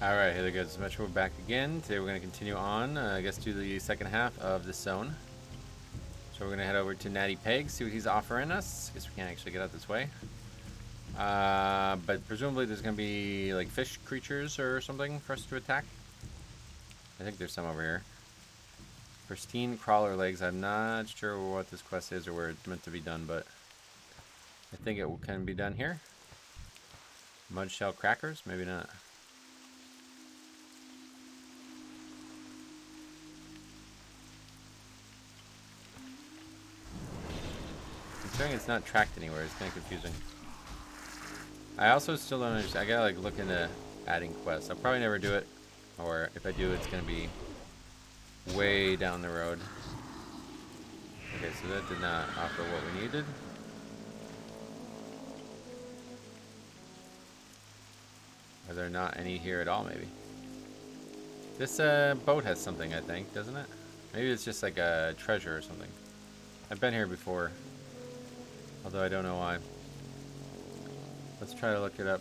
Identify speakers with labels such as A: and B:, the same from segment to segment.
A: Alright, here goes Metro. We're back again. Today we're going to continue on, I guess, to the second half of this zone. So we're going to head over to Natty Peg, see what he's offering us. Guess we can't actually get out this way. But presumably there's going to be, like, fish creatures or something for us to attack. I think there's some over here. Pristine crawler legs. I'm not sure what this quest is or where it's meant to be done, but I think it can be done here. Mud shell crackers? Maybe not. Considering it's not tracked anywhere, it's kind of confusing. I also still don't understand. I gotta like look into adding quests. I'll probably never do it, or if I do, it's gonna be way down the road. Okay, so that did not offer what we needed. Are there not any here at all? Maybe. This boat has something, I think, doesn't it? Maybe it's just like a treasure or something. I've been here before. Although I don't know why. Let's try to look it up.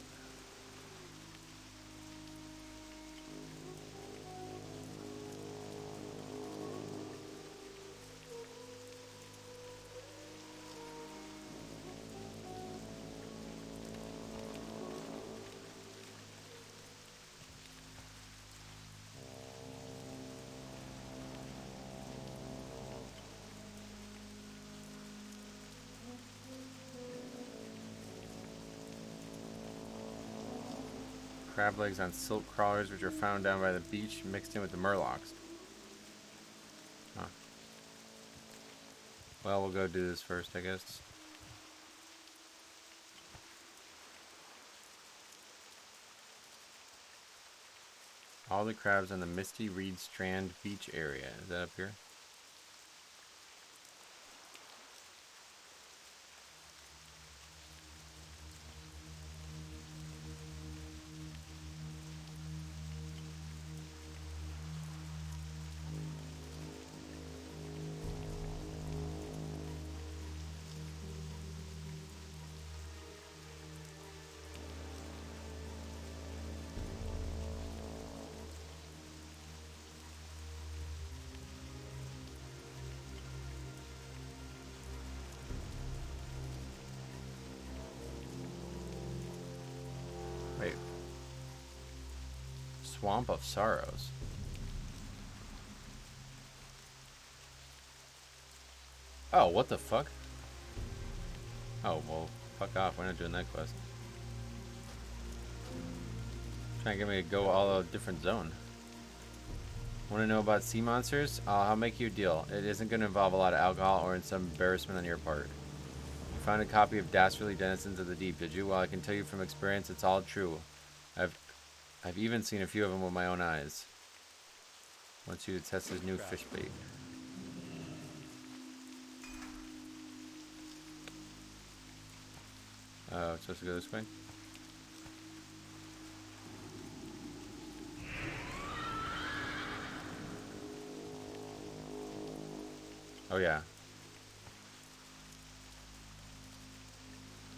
A: Crab legs on silk crawlers, which are found down by the beach, mixed in with the murlocs. Huh. Well, we'll go do this first, I guess. All the crabs on the Misty Reed Strand beach area. Is that up here? Wait. Swamp of Sorrows. Oh, what the fuck? Oh, well, fuck off. We're not doing that quest. Trying to get me to go all a different zone. Want to know about sea monsters? I'll make you a deal. It isn't going to involve a lot of alcohol or some embarrassment on your part. You found a copy of Dastardly Denizens of the Deep, did you? Well, I can tell you from experience, it's all true. I've even seen a few of them with my own eyes. Wants you to test his new fish bait. Oh, it's supposed to go this way? Oh yeah.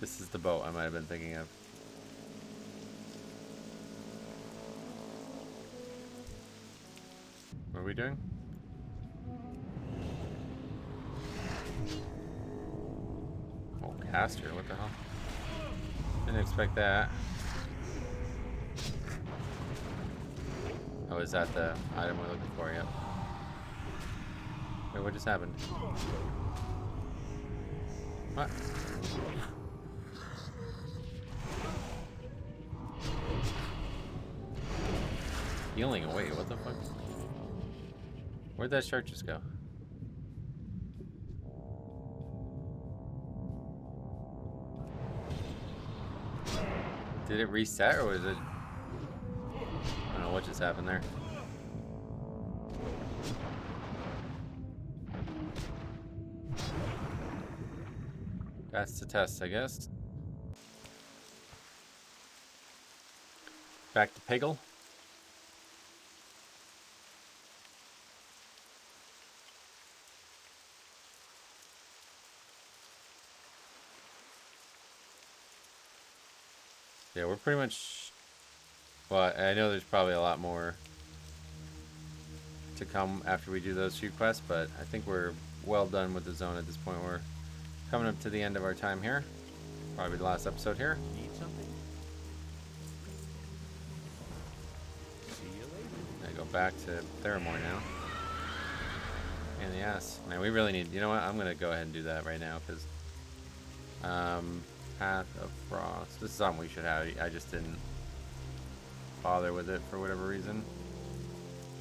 A: This is the boat I might have been thinking of. What are we doing? Oh, caster, what the hell? Didn't expect that. Oh, is that the item we're looking for? Yep. Wait, what just happened? What? Healing away, what the fuck? Where'd that shark just go? Did it reset or was it... I don't know what just happened there. That's the test, I guess. Back to Peggle. Yeah, we're pretty much Well, I know there's probably a lot more to come after we do those few quests, but I think we're well done with the zone at this point. We're coming up to the end of our time here. Probably the last episode here.
B: Need something? See you later.
A: I go back to Theramore now. And the ass. Man, we really need... You know what? I'm going to go ahead and do that right now, because... Path of Frost. This is something we should have. I just didn't bother with it for whatever reason.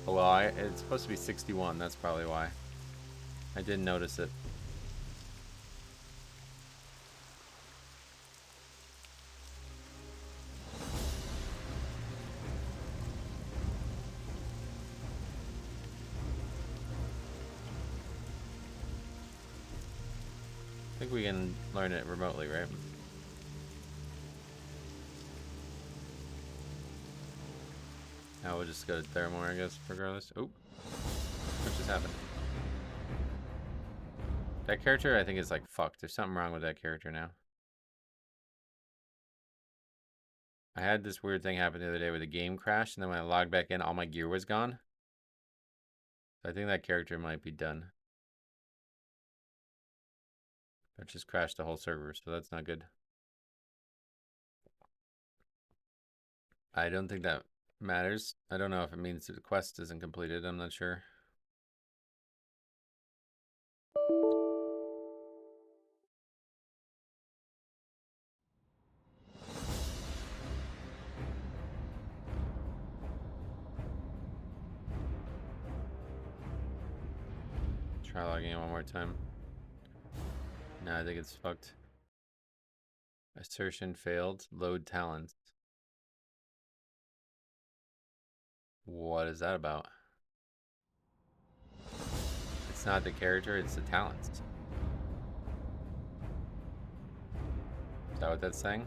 A: Oh, well, it's supposed to be 61. That's probably why. I didn't notice it. I think we can learn it remotely, right? Now we'll just go to Theramore, I guess, regardless. Oh, what just happened? That character, I think, is like fucked. There's something wrong with that character now. I had this weird thing happen the other day where the game crashed, and then when I logged back in, all my gear was gone. So I think that character might be done. That just crashed the whole server, so that's not good. I don't think that matters. I don't know if it means the quest isn't completed. I'm not sure. Try logging in one more time. No, I think it's fucked. Assertion failed. Load talents. What is that about? It's not the character, it's the talents. Is that what that's saying?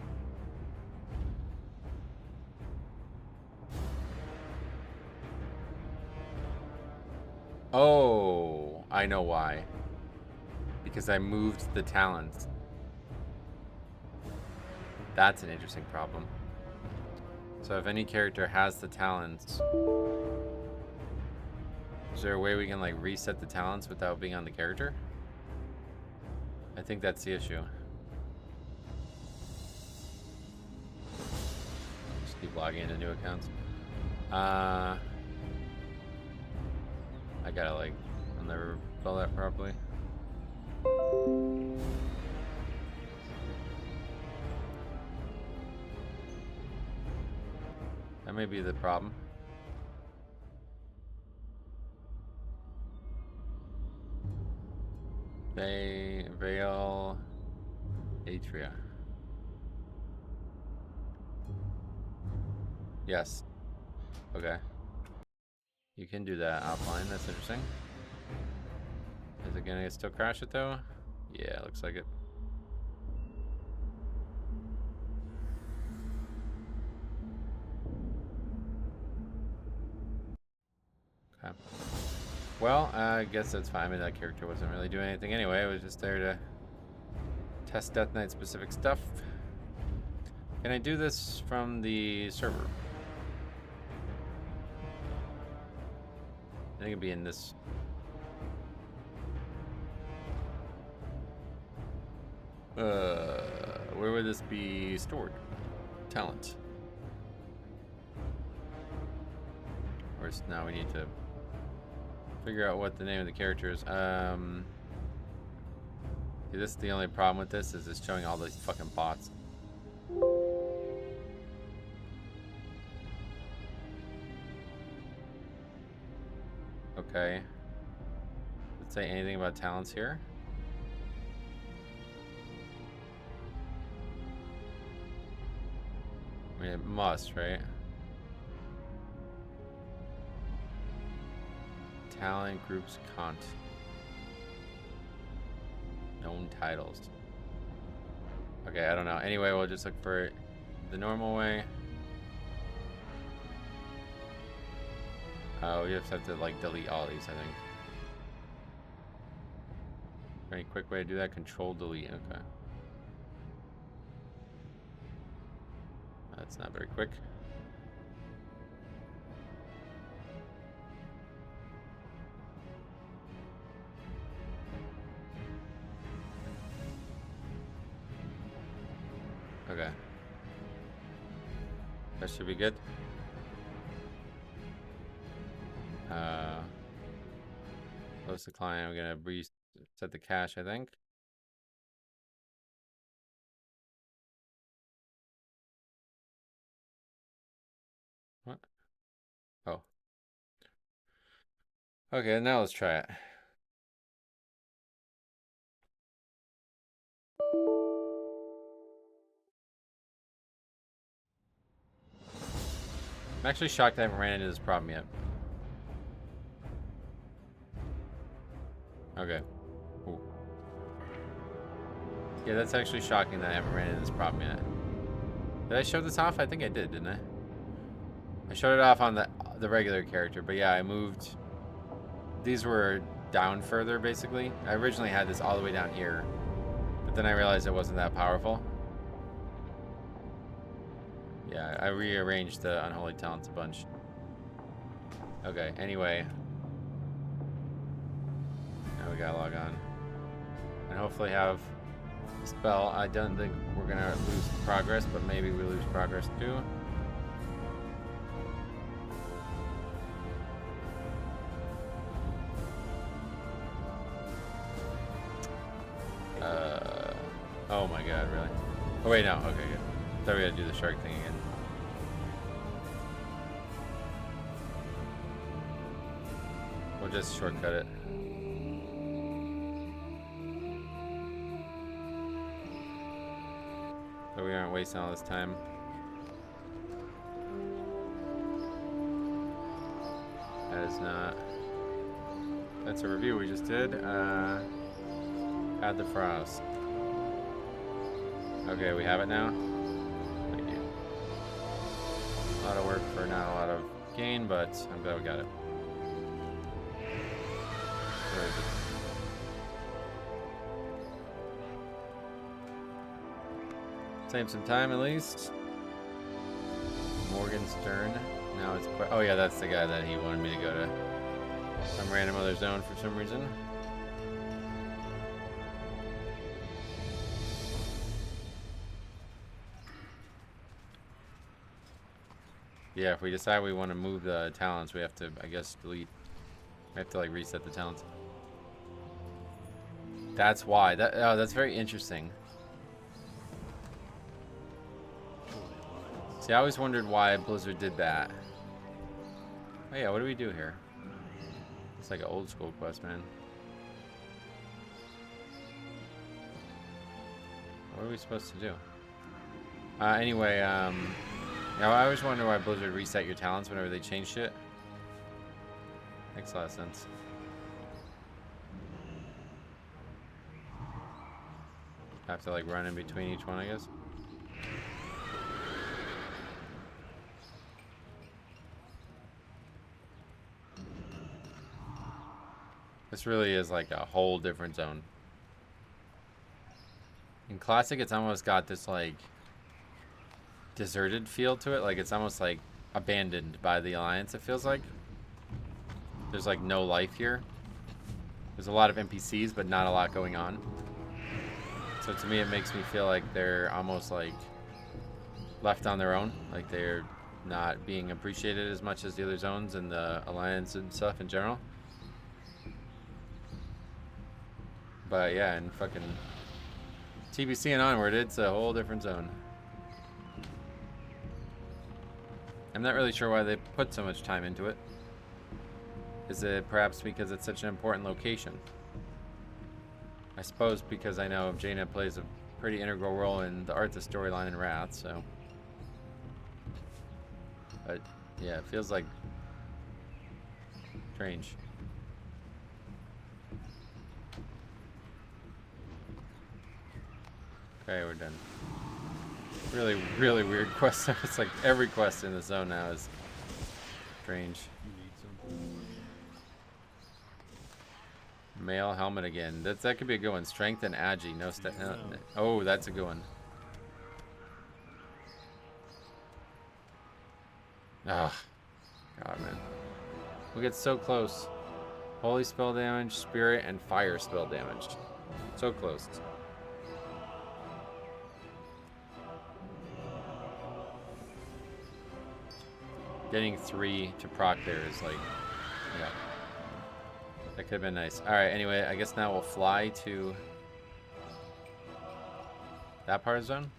A: Oh, I know why. Because I moved the talents. That's an interesting problem. So if any character has the talents, is there a way we can like reset the talents without being on the character? I think that's the issue. Just keep logging into new accounts. I gotta like, I'll never spell that properly. That may be the problem. Veil Atria. Yes. Okay. You can do that offline. That's interesting. Is it gonna still crash it though? Yeah, looks like it. Okay. Well, I guess that's fine. I mean, that character wasn't really doing anything anyway. It was just there to test Death Knight specific stuff. Can I do this from the server? I think it'd be in this. Where would this be stored? Talent. Or now we need to figure out what the name of the character is. See, this is the only problem with this, is it's showing all these fucking bots. Okay. Does it say anything about talents here? I mean, it must, right? Talent groups cont. Known titles. Okay, I don't know. Anyway, we'll just look for it the normal way. Oh, we just have to like delete all these, I think. Any quick way to do that? Control delete. Okay. That's not very quick. That should be good. Close the client. I'm gonna reset the cache, I think. What? Oh. Okay, now let's try it. I'm actually shocked I haven't ran into this problem yet. Okay. Ooh. Yeah, that's actually shocking that I haven't ran into this problem yet. Did I show this off? I think I did, didn't I? I showed it off on the regular character, but yeah, I moved. These were down further, basically. I originally had this all the way down here, but then I realized it wasn't that powerful. Yeah, I rearranged the Unholy Talents a bunch. Okay, anyway. Now we gotta log on. And hopefully have a spell. I don't think we're gonna lose progress, but maybe we lose progress too. Oh my god, really? Oh wait, no, okay, good. I thought we had to do the shark thing again. We'll just shortcut it. So we aren't wasting all this time. That is not. That's a review we just did. Add the frost. Okay, we have it now. Thank you. A lot of work for not a lot of gain, but I'm glad we got it. Where is it? Save some time at least. Morgenstern. Now it's quite. Oh yeah, that's the guy that he wanted me to go to some random other zone for some reason. Yeah, if we decide we want to move the talents, we have to, I guess, delete. We have to like reset the talents. That's why. That's very interesting. See, I always wondered why Blizzard did that. Oh yeah, what do we do here? It's like an old school quest, man. What are we supposed to do? Anyway, yeah, I always wonder why Blizzard reset your talents whenever they change shit. Makes a lot of sense. Have to like run in between each one, I guess. This really is like a whole different zone. In Classic, it's almost got this like deserted feel to it. Like it's almost like abandoned by the Alliance, it feels like. There's like no life here. There's a lot of NPCs, but not a lot going on. So to me, it makes me feel like they're almost like left on their own. Like they're not being appreciated as much as the other zones and the Alliance and stuff in general. But yeah, and fucking TBC and onward, it's a whole different zone. I'm not really sure why they put so much time into it. Is it perhaps because it's such an important location? I suppose because I know Jaina plays a pretty integral role in the Arthas storyline in Wrath, so. But yeah, it feels like strange. Okay, we're done. Really, really weird quest. It's like every quest in the zone now is strange. Male helmet again. That could be a good one. Strength and agi. No step. No. Oh, that's a good one. Ah, God, man. We get so close. Holy spell damage, spirit, and fire spell damage. So close. Getting 3 to proc there is like, yeah. That could have been nice. Alright, anyway, I guess now we'll fly to that part of the zone.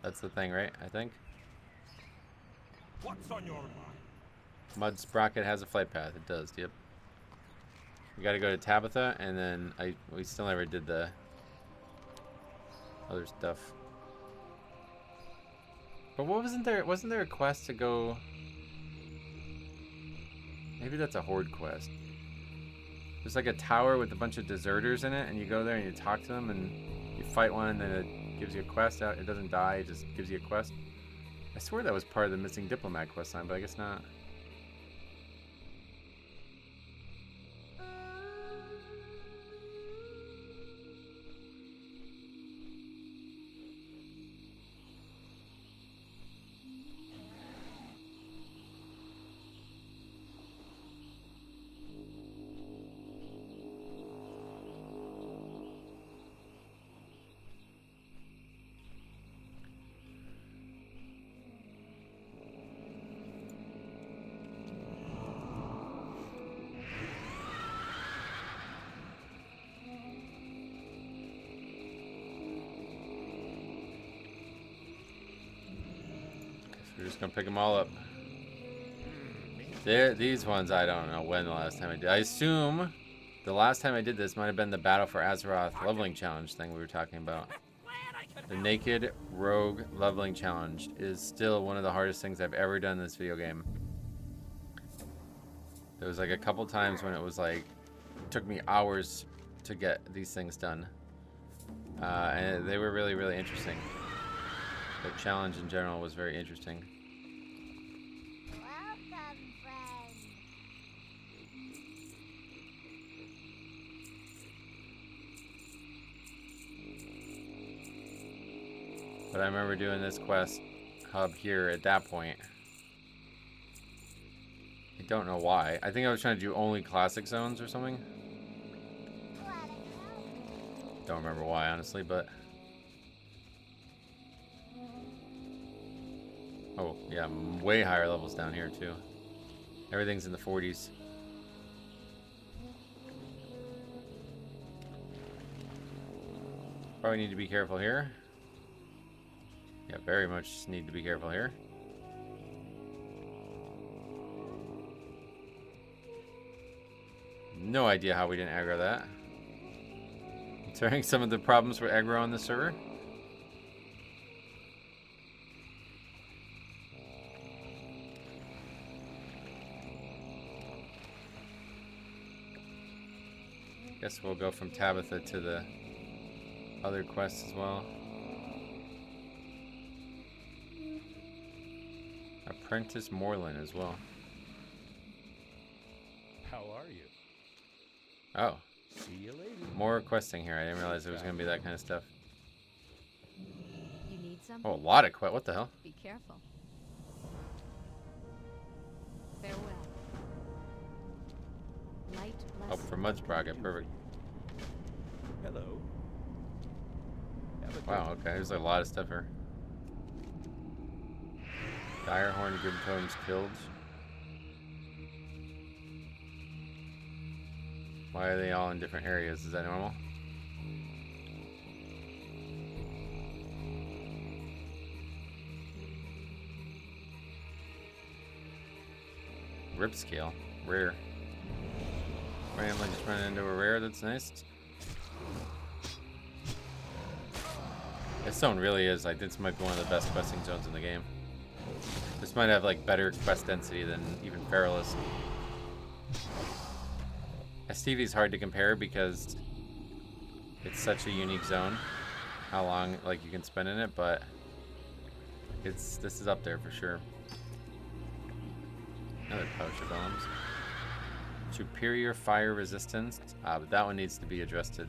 A: That's the thing, right? I think.
B: What's on your mind?
A: Mud Sprocket has a flight path. It does, yep. We gotta go to Tabitha, and then we still never did the other stuff. But what wasn't there a quest to go? Maybe that's a horde quest. There's like a tower with a bunch of deserters in it, and you go there and you talk to them, and you fight one, and then it gives you a quest out. It doesn't die, it just gives you a quest. I swear that was part of the missing diplomat quest line, but I guess not. We're just gonna pick them all up. These ones, I don't know when the last time I did. I assume the last time I did this might have been the Battle for Azeroth leveling challenge thing we were talking about. The Naked Rogue leveling challenge is still one of the hardest things I've ever done in this video game. There was like a couple times when it was like, it took me hours to get these things done. And they were really, really interesting. The challenge in general was very interesting.
C: Welcome, friend.
A: But I remember doing this quest hub here at that point. I don't know why. I think I was trying to do only classic zones or something. Don't remember why, honestly, but... Oh, yeah, way higher levels down here, too. Everything's in the 40s. Probably need to be careful here. Yeah, very much need to be careful here. No idea how we didn't aggro that. Considering some of the problems with aggro on the server. Guess we'll go from Tabitha to the other quests as well. Apprentice Moreland as well.
B: How are you?
A: Oh.
B: See you later.
A: More questing here. I didn't realize it was going to be that kind of stuff.
C: You need something?
A: Oh, a lot of quest. What the hell?
C: Be careful. Farewell. Light
A: Oh,
C: blessing.
A: for Mud Sprocket. Perfect.
B: Hello.
A: Wow, okay. There's a lot of stuff here. Direhorn, good totems killed. Why are they all in different areas? Is that normal? Rip scale. Rare. Randomly just running into a rare. That's nice. This zone really is like, this might be one of the best questing zones in the game. This might have like better quest density than even Perilous. STV is hard to compare because it's such a unique zone. How long like you can spend in it, but this is up there for sure. Another pouch of elms. Superior fire resistance. But that one needs to be adjusted.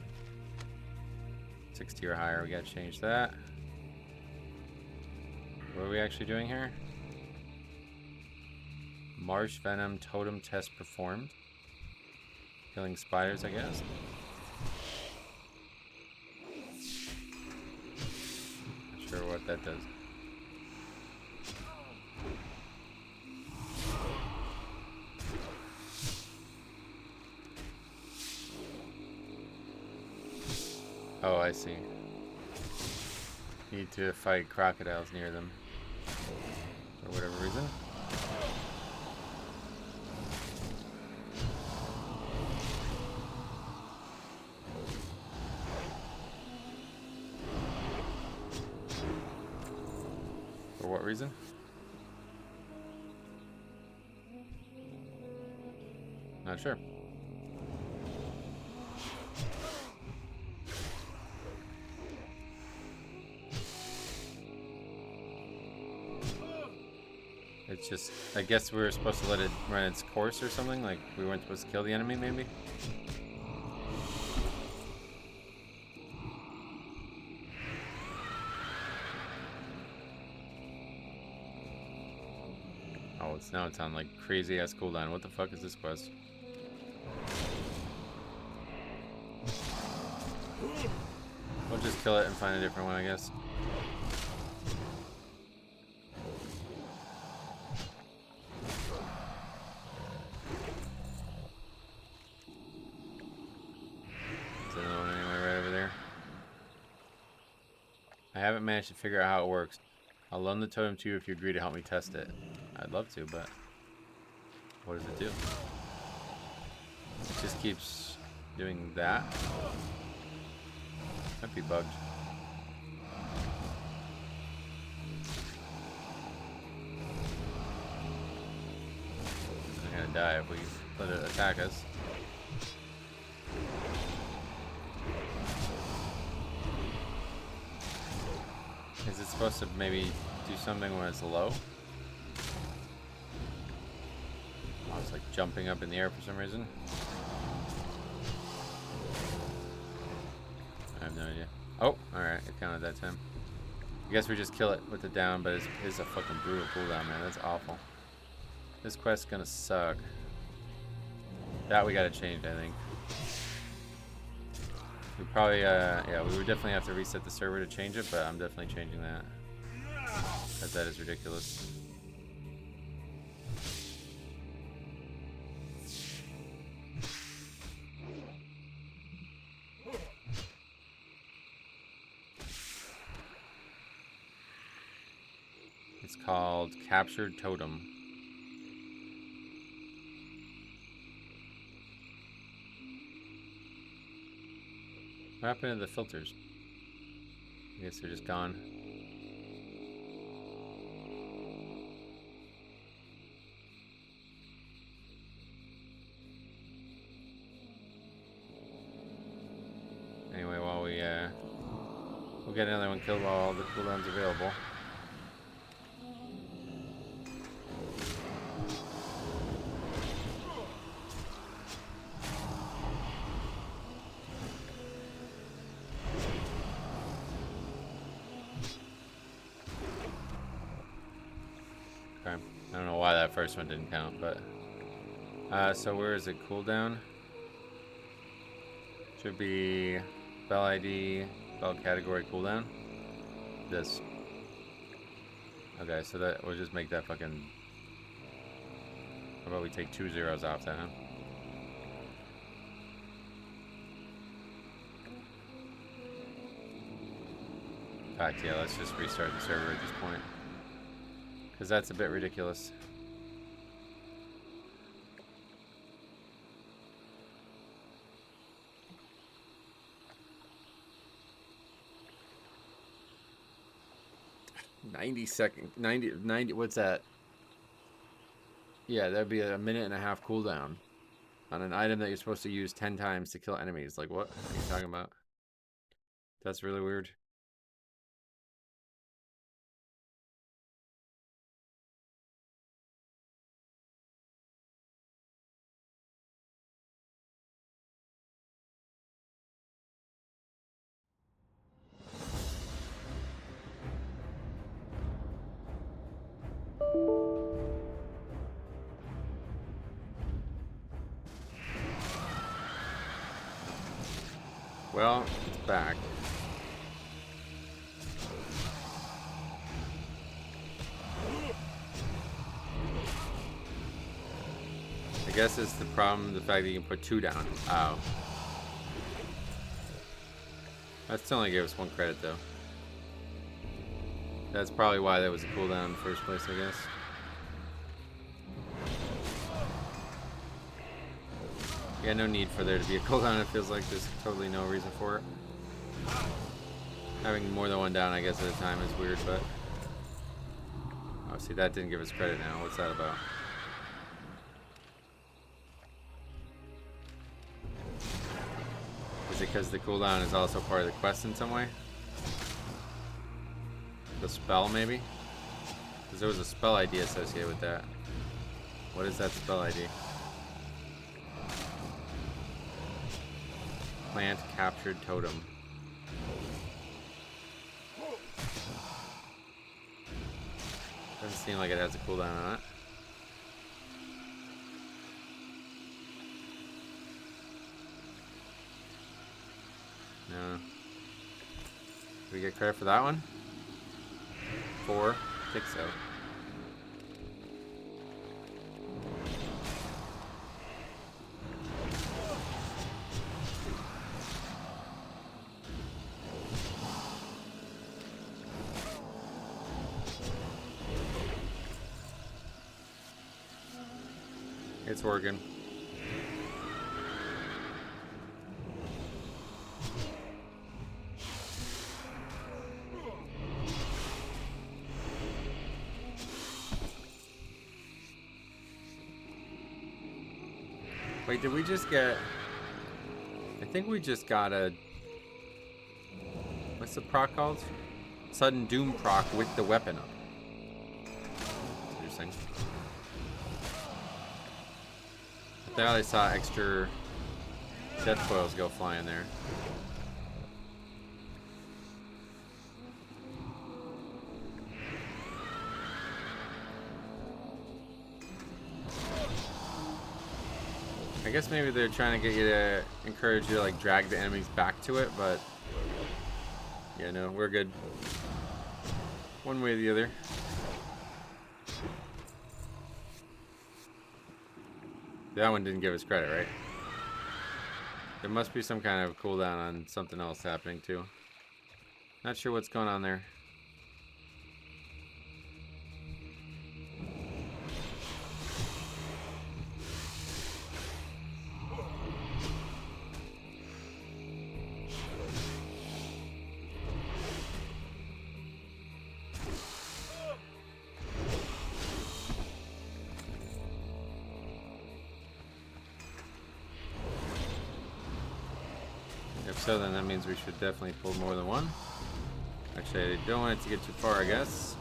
A: 60 or higher. We gotta change that. What are we actually doing here? Marsh venom totem test performed. Killing spiders, I guess. Not sure what that does. Oh, I see. Need to fight crocodiles near them. For whatever reason. For what reason? Not sure. It's just, I guess we were supposed to let it run its course or something, like we weren't supposed to kill the enemy maybe? Oh, now it's on like crazy ass cooldown. What the fuck is this quest? We'll just kill it and find a different one, I guess. There's another one anyway right over there. I haven't managed to figure out how it works. I'll loan the totem to you if you agree to help me test it. I'd love to, but what does it do? It just keeps doing that. Might be bugged. We're gonna die if we let it attack us. Is it supposed to maybe do something when it's low? Oh, it's like jumping up in the air for some reason. I have no idea. Oh, alright, it counted that time. I guess we just kill it with the down, but it's a fucking brutal cooldown, man. That's awful. This quest's gonna suck. That we gotta change, I think. We probably, yeah, we would definitely have to reset the server to change it, but I'm definitely changing that. Because that is ridiculous. It's called Captured Totem. What happened to the filters? I guess they're just gone. Anyway, while we'll get another one killed while all the cooldown's available. Okay. I don't know why that first one didn't count, but so where is it? Cooldown? Should be bell ID, bell category cooldown. This. Okay, so that we'll just make that fucking. How about we take 2 zeros off that, huh? In fact, yeah, let's just restart the server at this point. Because that's a bit ridiculous. $90, what's that? Yeah, that'd be a 1.5-minute cooldown on an item that you're supposed to use 10 times to kill enemies. Like, what are you talking about? That's really weird. Well, it's back. I guess it's the problem, the fact that you can put 2 down. Oh. That still only gave us 1 credit though. That's probably why that was a cooldown in the first place, I guess. Yeah, no need for there to be a cooldown. It feels like there's totally no reason for it. Having more than 1 down, I guess, at a time is weird, but... Oh, see, that didn't give us credit now. What's that about? Is it because the cooldown is also part of the quest in some way? The spell, maybe? Because there was a spell ID associated with that. What is that spell ID? Plant captured totem. Doesn't seem like it has a cooldown on it. No. Do we get credit for that one? 4? I think so. It's working. Wait, did we just get... I think we just got a... What's the proc called? Sudden Doom proc with the weapon up. Interesting. I thought I saw extra death coils go flying there. I guess maybe they're trying to get you to encourage you to like drag the enemies back to it, but yeah, no, we're good. One way or the other. That one didn't give us credit, right? There must be some kind of cooldown on something else happening too. Not sure what's going on there. If so, then that means we should definitely pull more than one. Actually, I don't want it to get too far, I guess.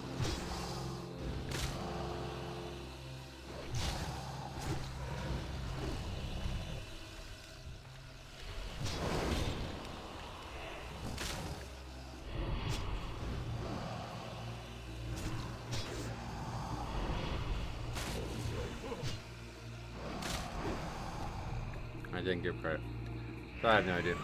A: I didn't give credit. So I have no idea.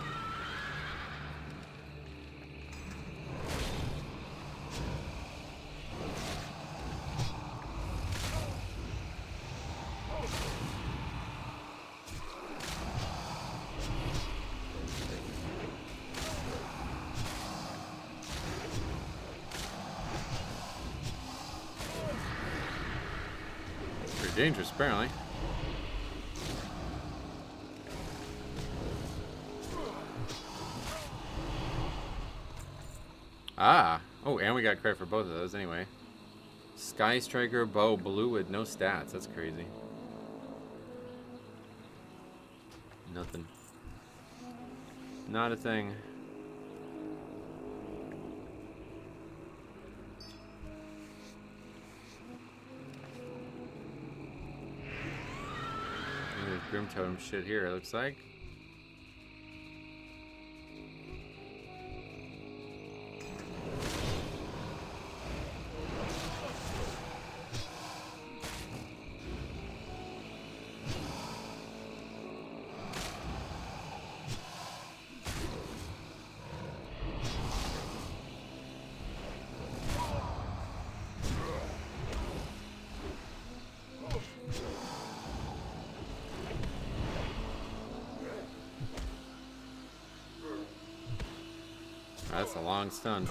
A: Pretty dangerous, apparently. Ah! Oh, and we got credit for both of those anyway. Sky Striker bow blue with no stats. That's crazy. Nothing. Not a thing. There's Grim Totem shit here, it looks like. That's a long stun.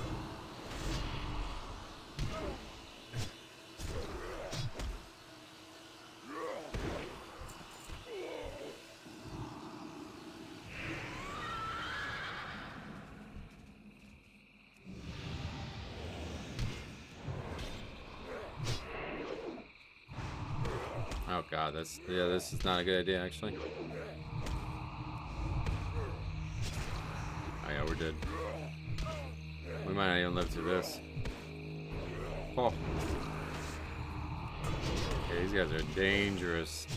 A: Oh god, this is not a good idea actually. Oh yeah, we're dead. We might not even live through this. Oh. Okay, these guys are dangerous.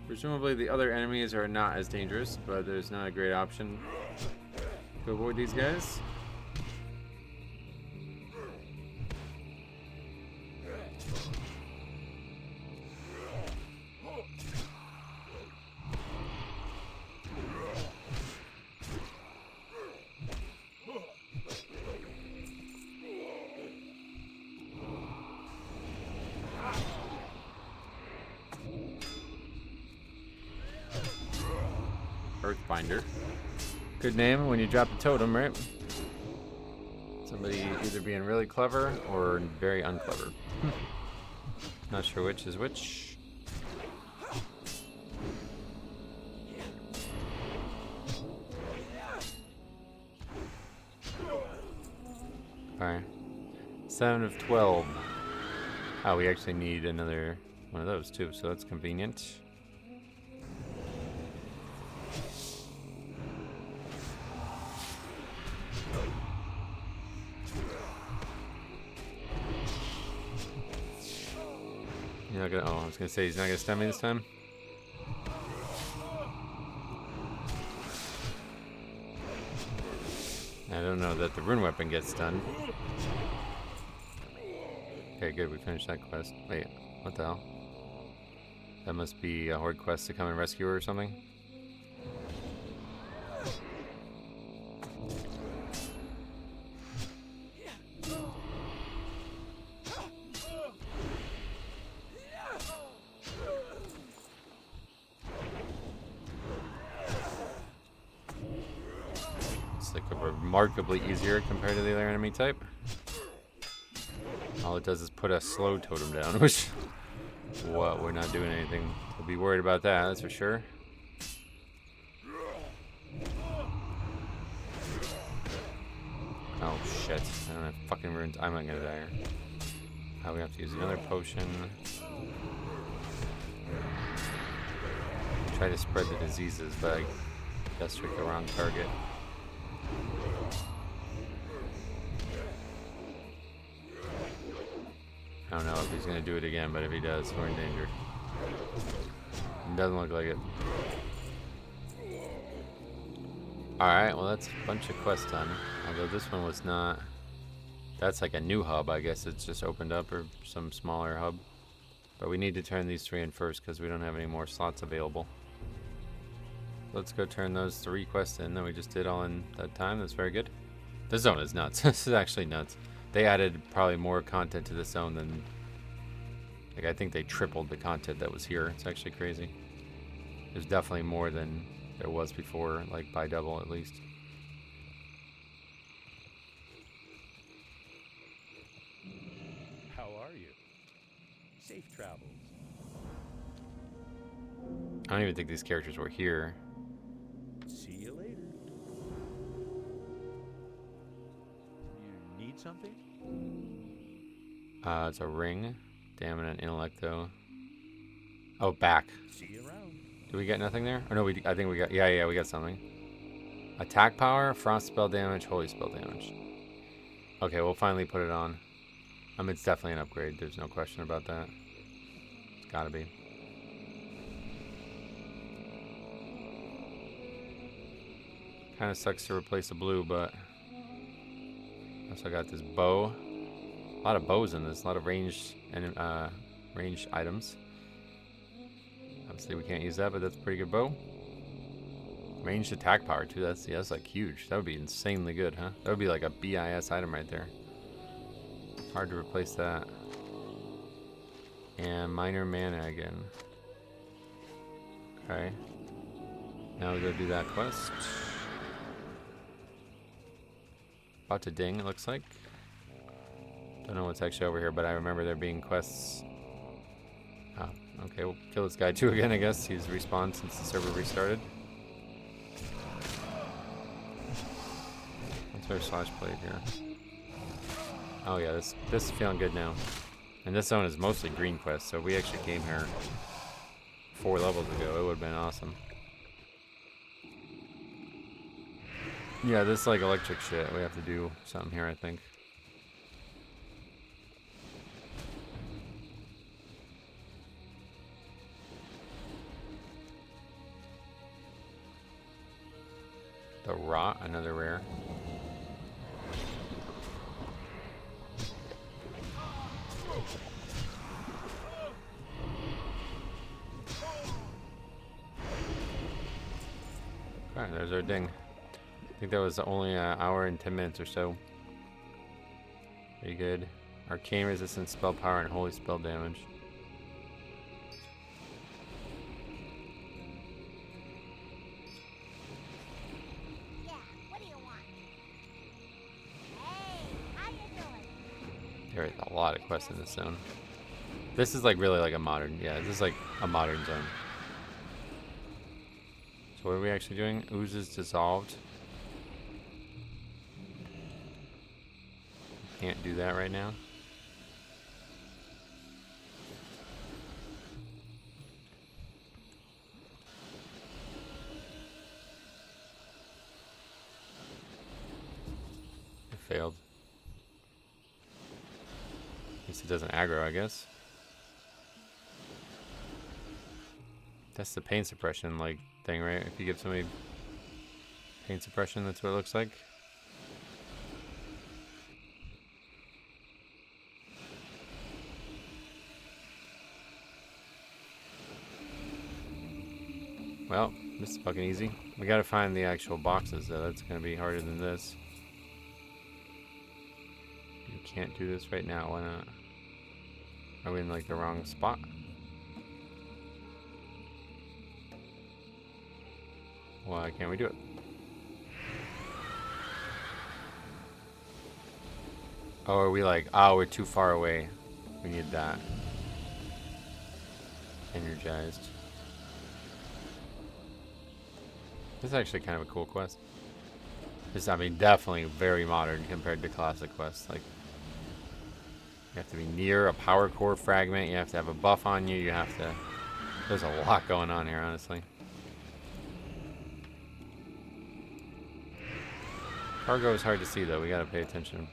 A: Presumably the other enemies are not as dangerous, but there's not a great option to avoid these guys. Earthbinder. Good name when you drop the totem, right? Somebody either being really clever or very unclever. Not sure which is which. Alright. 7 of 12. Oh, we actually need another one of those too, so that's convenient. You're not gonna, oh, I was gonna say he's not gonna stun me this time. I don't know that the rune weapon gets stunned. Okay, good, we finished that quest. Wait, what the hell? That must be a horde quest to come and rescue her or something. It's like remarkably easier compared to the other enemy type. All it does is put a slow totem down, which, what, we're not doing anything to be worried about that, that's for sure. Oh shit, I don't have fucking runes. I'm not gonna die here. Oh, we have to use another potion. Try to spread the diseases, but I guess trick the wrong target. I don't know if he's gonna do it again, but if he does, we're in danger. It doesn't look like it. Alright, well that's a bunch of quests done. Although this one was not... That's like a new hub, I guess it's just opened up, or some smaller hub. But we need to turn these 3 in first, because we don't have any more slots available. Let's go turn those 3 quests in that we just did all in that time. That's very good. This zone is nuts. This is actually nuts. They added probably more content to this zone than... Like, I think they tripled the content that was here. It's actually crazy. There's definitely more than there was before, like by double at least.
B: How are you? Safe travels.
A: I don't even think these characters were here.
B: See you later. You need something?
A: It's a ring. Damn, and an intellecto. Oh, back.
B: See you around.
A: Did we get nothing there? Or no, I think we got... Yeah, we got something. Attack power, frost spell damage, holy spell damage. Okay, we'll finally put it on. I mean, it's definitely an upgrade. There's no question about that. It's gotta be. Kind of sucks to replace the blue, but Also got this bow. A lot of bows in this. A lot of ranged and ranged items. Obviously we can't use that, but that's a pretty good bow. Ranged attack power too. That's like huge. That would be insanely good, huh? That would be like a BIS item right there. Hard to replace that. And minor mana again. Okay. Now we go do that quest. About to ding, it looks like. Don't know what's actually over here, but I remember there being quests. Oh, okay, we'll kill this guy too again, I guess. He's respawned since the server restarted. What's our slash plate here? Oh yeah, this is feeling good now. And this zone is mostly green quests, so if we actually came here 4 levels ago, it would have been awesome. Yeah, this like electric shit. We have to do something here, I think. The rot, another rare. Okay, there's our ding. I think that was only an hour and 10 minutes or so. Pretty good. Arcane resistance, spell power, and holy spell damage.
C: Yeah, what do you want? Hey, how you doing?
A: There is a lot of quests in this zone. This is like really like a modern, yeah, this is like a modern zone. So what are we actually doing? Oozes dissolved. Can't do that right now. It failed. At least it doesn't aggro, I guess. That's the pain suppression like thing, right? If you give somebody pain suppression, that's what it looks like. Well, this is fucking easy. We gotta find the actual boxes though. That's gonna be harder than this. You can't do this right now. Why not? Are we in like the wrong spot? Why can't we do it? Oh, are we like, oh, we're too far away. We need that. Energized. This is actually kind of a cool quest. This, I mean, definitely very modern compared to classic quests. Like, you have to be near a power core fragment. You have to have a buff on you. You have to... There's a lot going on here, honestly. Cargo is hard to see, though. We gotta pay attention.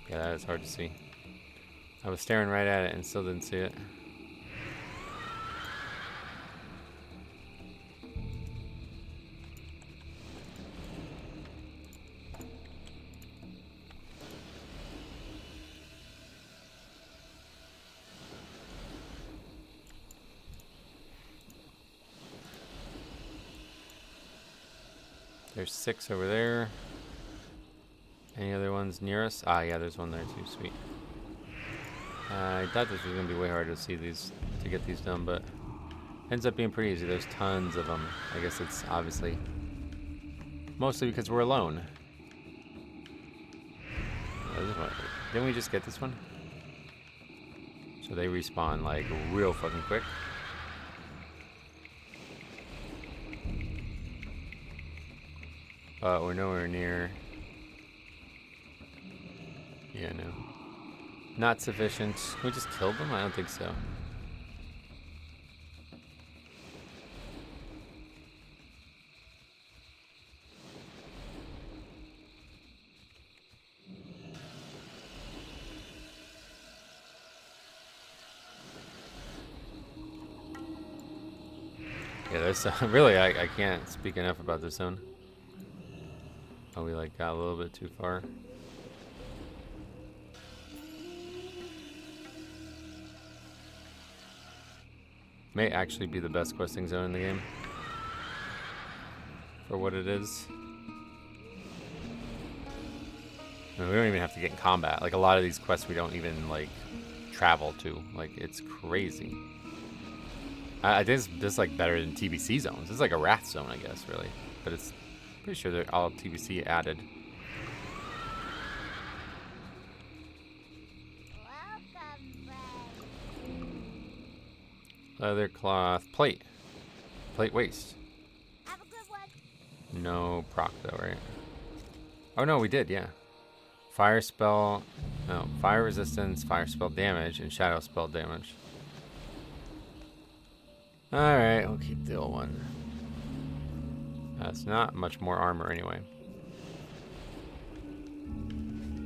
A: Yeah, that is hard to see. I was staring right at it and still didn't see it. There's 6 over there. Any other ones near us? Ah, yeah, there's one there too. Sweet. I thought this was going to be way harder to see these, to get these done, but ends up being pretty easy. There's tons of them. I guess it's obviously mostly because we're alone. Oh, this one. Didn't we just get this one? So they respawn like real fucking quick. But we're nowhere near. Yeah, no. Not sufficient. Can we just kill them? I don't think so. this. Really, I can't speak enough about this zone. Oh, we like got a little bit too far. May actually be the best questing zone in the game. For what it is. I mean, we don't even have to get in combat. Like, a lot of these quests we don't even, like, travel to. Like, it's crazy. I think this is, like, better than TBC zones. This is like a Wrath zone, I guess, really. But it's pretty sure they're all TBC added.
C: Welcome, friend.
A: Leather cloth. Plate. Plate waste.
C: Have a good one.
A: No proc, though, right? Oh, no, we did, yeah. Fire spell. No, fire resistance, fire spell damage, and shadow spell damage. Alright, we'll keep the old one. That's not much more armor anyway.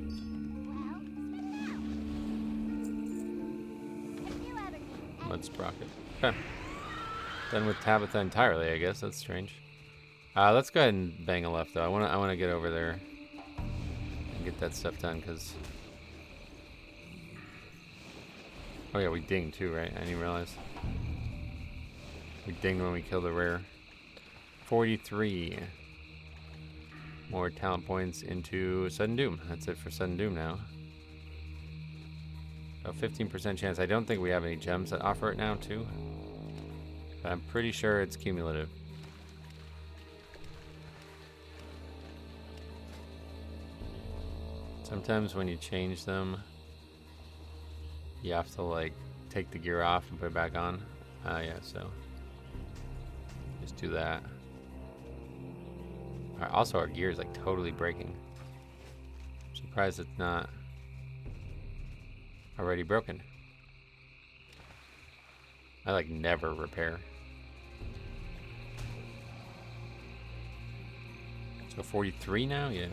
C: Well, spit it out. If you ever need
A: Mud sprocket. Okay. Done with Tabitha entirely, I guess. That's strange. Let's go ahead and bang a left, though. I wanna get over there and get that stuff done, because... Oh yeah, we dinged too, right? I didn't even realize. We dinged when we killed the rare. 43. More talent points into Sudden Doom. That's it for Sudden Doom now. A 15% chance. I don't think we have any gems that offer it now, too. But I'm pretty sure it's cumulative. Sometimes when you change them, you have to, like, take the gear off and put it back on. Yeah, so just do that. Alright, also our gear is, like, totally breaking. I'm surprised it's not already broken. I, like, never repair. So 43 now? Yeah.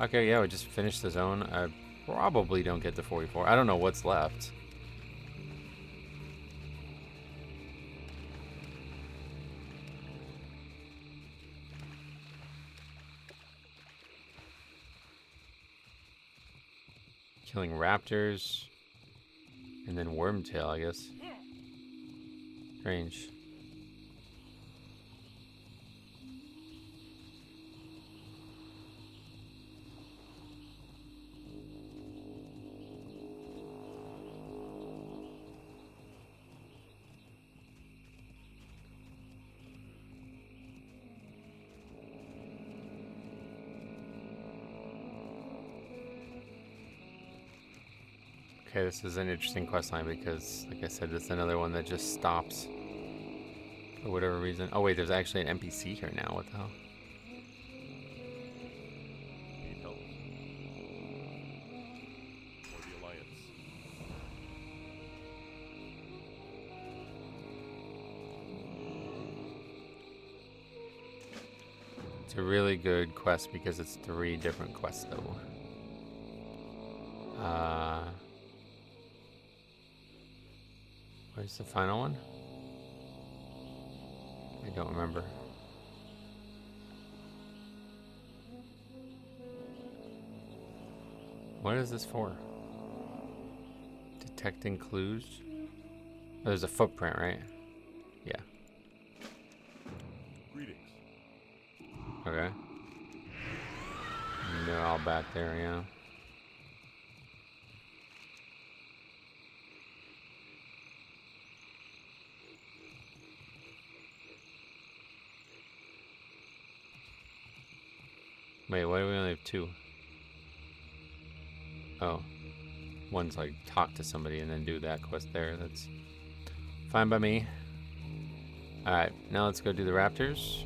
A: Okay, yeah, we just finished the zone. I probably don't get to 44. I don't know what's left. Killing raptors. And then wormtail, I guess. Strange. Okay, this is an interesting questline because, like I said, it's another one that just stops for whatever reason. Oh wait, there's actually an NPC here now. What the hell?
B: Need help? For the Alliance.
A: It's a really good quest because it's 3 different quests, though. Where's the final one? I don't remember. What is this for? Detecting clues? Oh, there's a footprint, right? Yeah.
B: Greetings.
A: Okay. And they're all back there, yeah. Wait, why do we only have 2? Oh. One's like talk to somebody and then do that quest there. That's fine by me. Alright, now let's go do the raptors.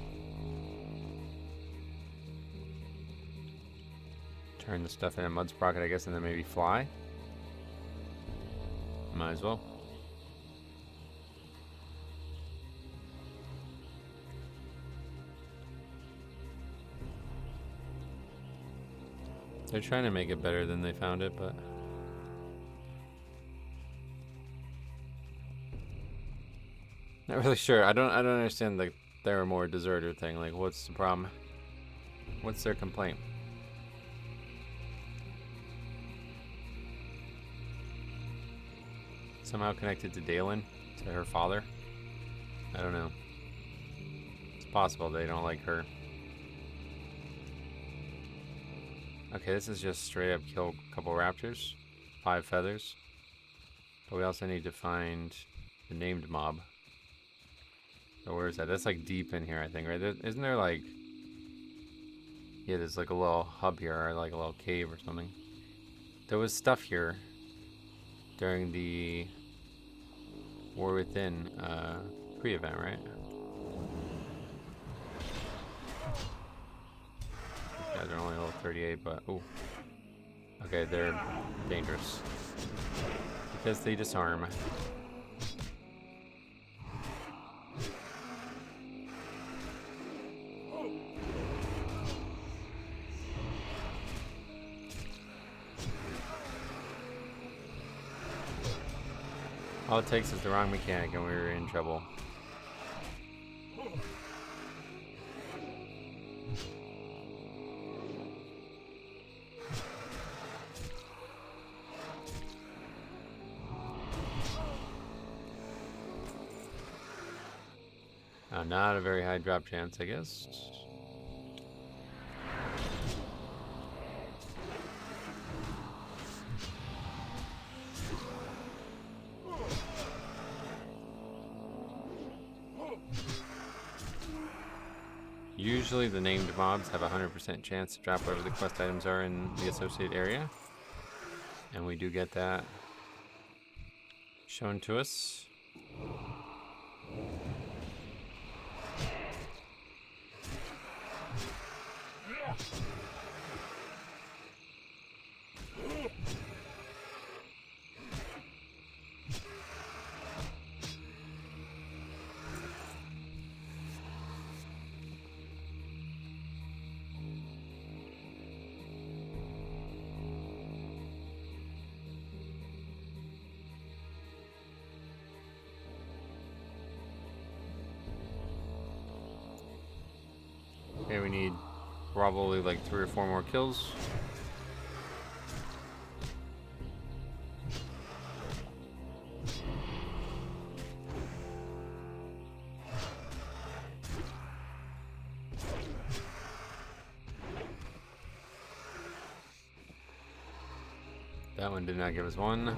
A: Turn the stuff in a mud sprocket, I guess, and then maybe fly. Might as well. They're trying to make it better than they found it, but... Not really sure. I don't understand the Theramore deserter thing. Like, what's the problem? What's their complaint? Somehow connected to Dalen, to her father. I don't know. It's possible they don't like her. Okay, this is just straight up kill a couple raptors, 5 feathers. But we also need to find the named mob. So where is that? That's like deep in here, I think, right? Isn't there like... Yeah, there's like a little hub here, or like a little cave or something. There was stuff here during the War Within pre-event, right? These guys are only level 38, but ooh. Okay, they're dangerous. Because they disarm. All it takes is the wrong mechanic and we're in trouble. Not a very high drop chance, I guess. Usually the named mobs have a 100% chance to drop whatever the quest items are in the associated area. And we do get that shown to us. Okay, we need probably like 3 or 4 more kills. That one did not give us 1.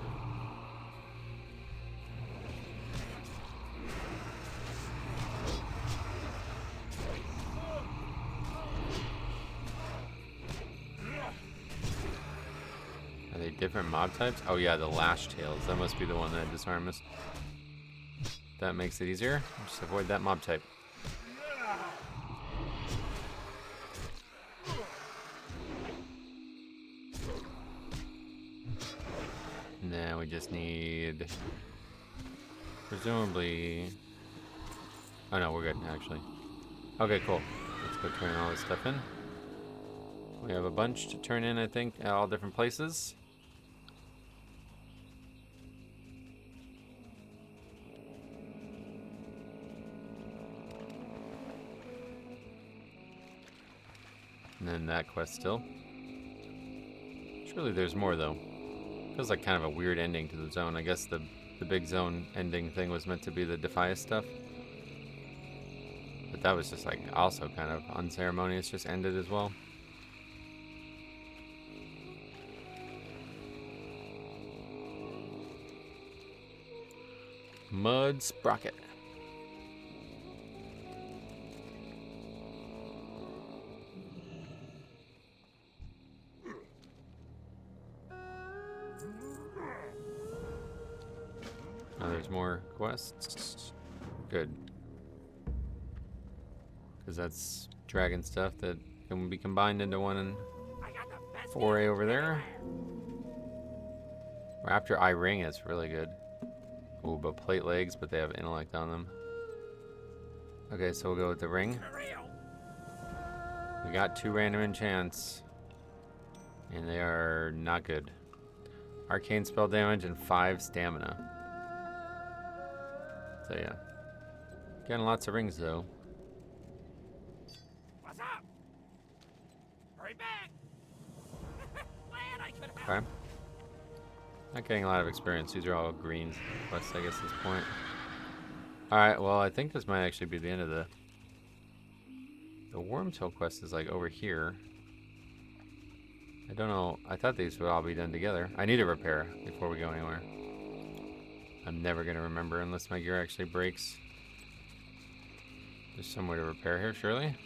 A: Are they different mob types? Oh yeah, the lash tails. That must be the one that disarmed us. That makes it easier. Just avoid that mob type. Now we just need... presumably... Oh no, we're good, actually. Okay, cool. Let's go turn all this stuff in. We have a bunch to turn in, I think, at all different places. And then that quest still. Surely there's more, though. Feels like kind of a weird ending to the zone. I guess the big zone ending thing was meant to be the Defias stuff. But that was just like also kind of unceremonious, just ended as well. Mud Sprocket. Oh, there's more quests. Good. Because that's dragon stuff that can be combined into one foray over there. Raptor eye ring is really good. Ooh, but plate legs, but they have intellect on them. Okay, so we'll go with the ring. We got 2 random enchants. And they are not good. Arcane spell damage and 5 stamina. So yeah. Getting lots of rings though.
D: What's up? Hurry back! Glad I could help.
A: Okay. Not getting a lot of experience. These are all green quests, I guess, at this point. Alright, well, I think this might actually be the end of the Wormtail quest is like over here. I don't know. I thought these would all be done together. I need a repair before we go anywhere. I'm never going to remember unless my gear actually breaks. There's somewhere to repair here, surely?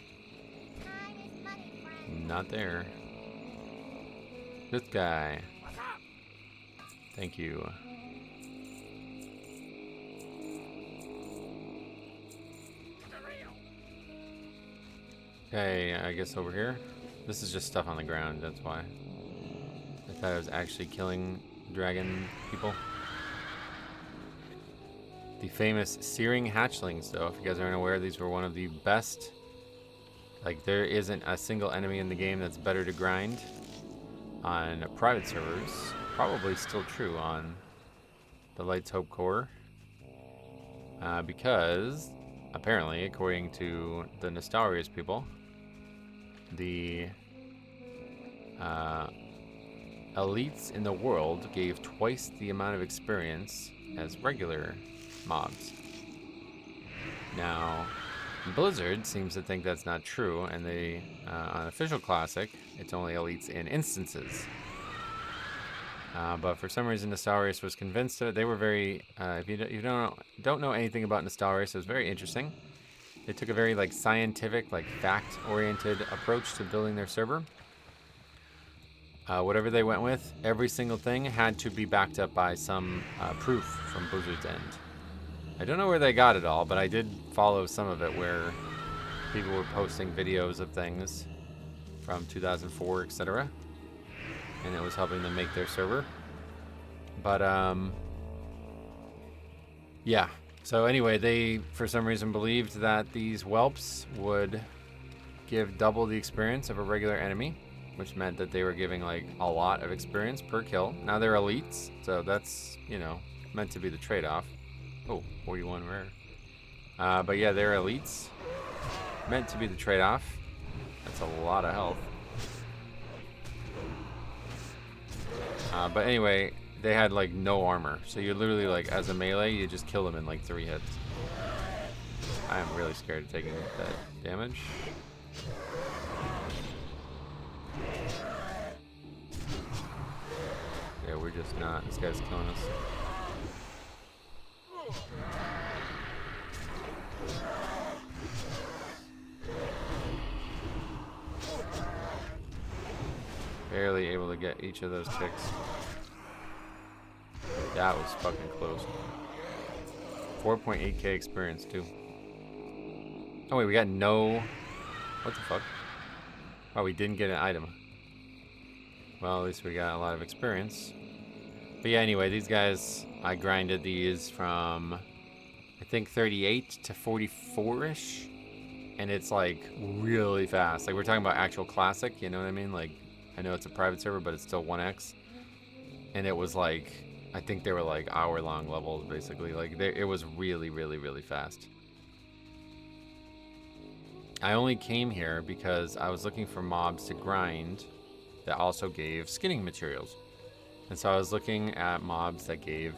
C: Time is money, friend.
A: Not there. This guy.
D: What's up?
A: Thank you.
D: The real.
A: Okay, I guess over here. This is just stuff on the ground, that's why. I thought I was actually killing dragon people. The famous searing hatchlings, though, if you guys aren't aware, these were one of the best. Like, there isn't a single enemy in the game that's better to grind on private servers. Probably still true on the Light's Hope core. Because, apparently, according to the Nostalrius people, the elites in the world gave twice the amount of experience as regular mobs. Now, Blizzard seems to think that's not true, and they, on Official Classic, it's only elites in instances. But for some reason, Nostalrius was convinced of it. They were very, if you don't know anything about Nostalrius, it was very interesting. They took a very like scientific, like fact-oriented approach to building their server. Whatever they went with, every single thing had to be backed up by some proof from Blizzard's end. I don't know where they got it all, but I did follow some of it where people were posting videos of things from 2004, etc. And it was helping them make their server. But, yeah. So anyway, they, for some reason, believed that these whelps would give double the experience of a regular enemy, which meant that they were giving, like, a lot of experience per kill. Now they're elites, so that's, you know, meant to be the trade-off. Oh, 41 rare. But yeah, they're elites. Meant to be the trade-off. That's a lot of health. But anyway, they had like no armor. So you literally like, as a melee, you just kill them in like 3 hits. I am really scared of taking that damage. Yeah, we're just not. This guy's killing us. Barely able to get each of those ticks. That was fucking close. 4.8k experience too. Oh wait, we got no... What the fuck? Oh, we didn't get an item. Well, at least we got a lot of experience. But yeah, anyway, these guys, I grinded these from, I think 38 to 44-ish. And it's like really fast. Like we're talking about actual classic, you know what I mean? Like, I know it's a private server, but it's still 1x. And it was like, I think they were like hour-long levels, basically. Like, it was really, really, really fast. I only came here because I was looking for mobs to grind that also gave skinning materials. And so I was looking at mobs that gave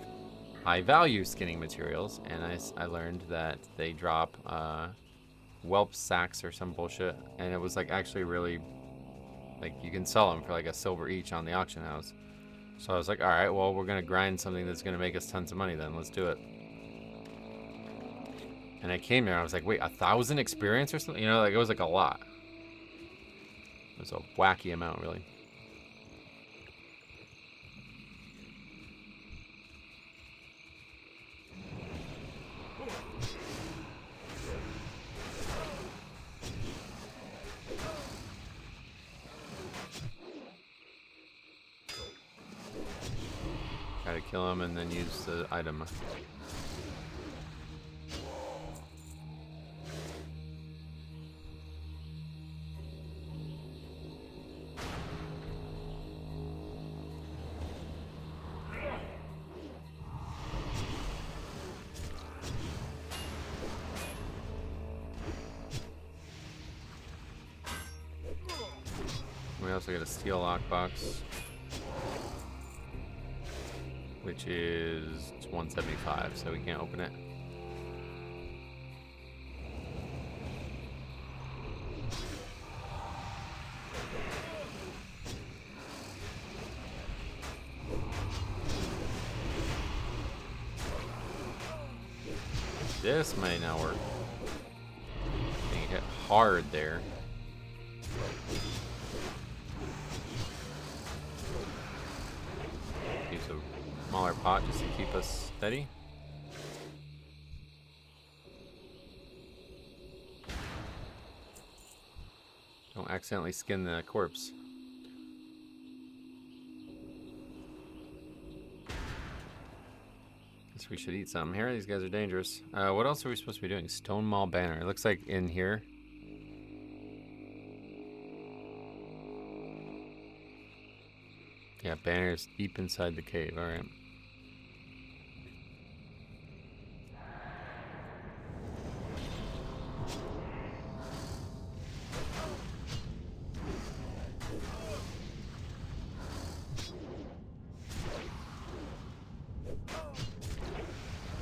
A: high-value skinning materials, and I learned that they drop whelp sacks or some bullshit, and it was like actually really... Like, you can sell them for like a silver each on the auction house. So I was like, alright, well, we're going to grind something that's going to make us tons of money then. Let's do it. And I came there, I was like, wait, 1,000 experience or something? You know, like, it was like a lot. It was a wacky amount, really. Try to kill him and then use the item. we also get a steel lockbox, which is 175, so we can't open it. This might not work. Getting hit hard there. Use a smaller pot just to keep us steady. Don't accidentally skin the corpse. Guess we should eat something here. These guys are dangerous. What else are we supposed to be doing? Stone Mall Banner. It looks like in here. Yeah, banner's deep inside the cave. Alright.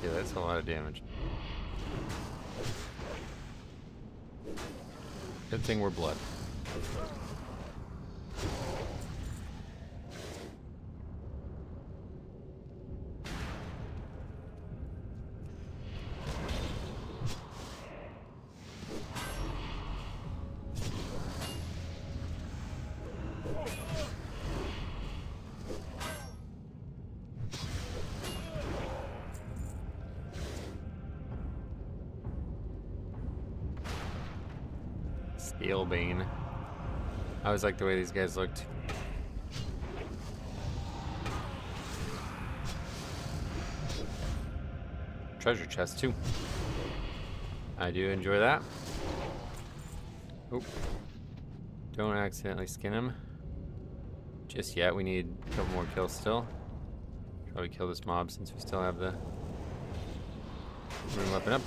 A: Yeah, that's a lot of damage. Good thing we're blood. Scalebane. I always like the way these guys looked. Treasure chest too. I do enjoy that. Oop. Don't accidentally skin him. Just yet. We need a couple more kills still. Probably kill this mob since we still have the room up and up.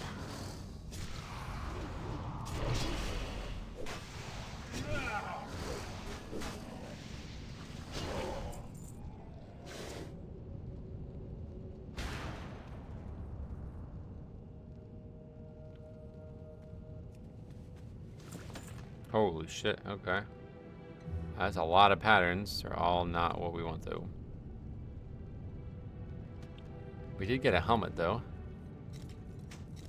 A: Holy shit, okay. That's a lot of patterns. They're all not what we want though. We did get a helmet though,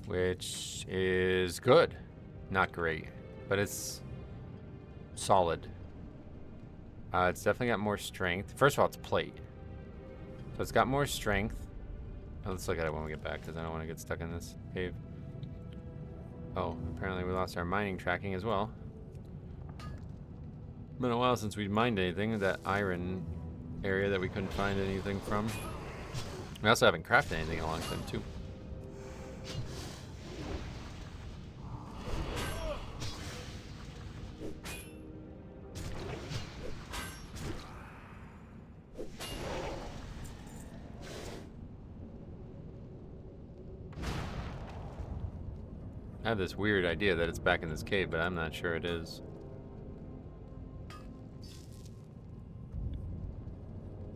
A: which is good. Not great, but it's solid. It's definitely got more strength. First of all, it's plate. So it's got more strength. Oh, let's look at it when we get back because I don't want to get stuck in this cave. Oh, apparently we lost our mining tracking as well. Been a while since we mined anything. That iron area that we couldn't find anything from. We also haven't crafted anything in a long time too. I have this weird idea that it's back in this cave, but I'm not sure it is.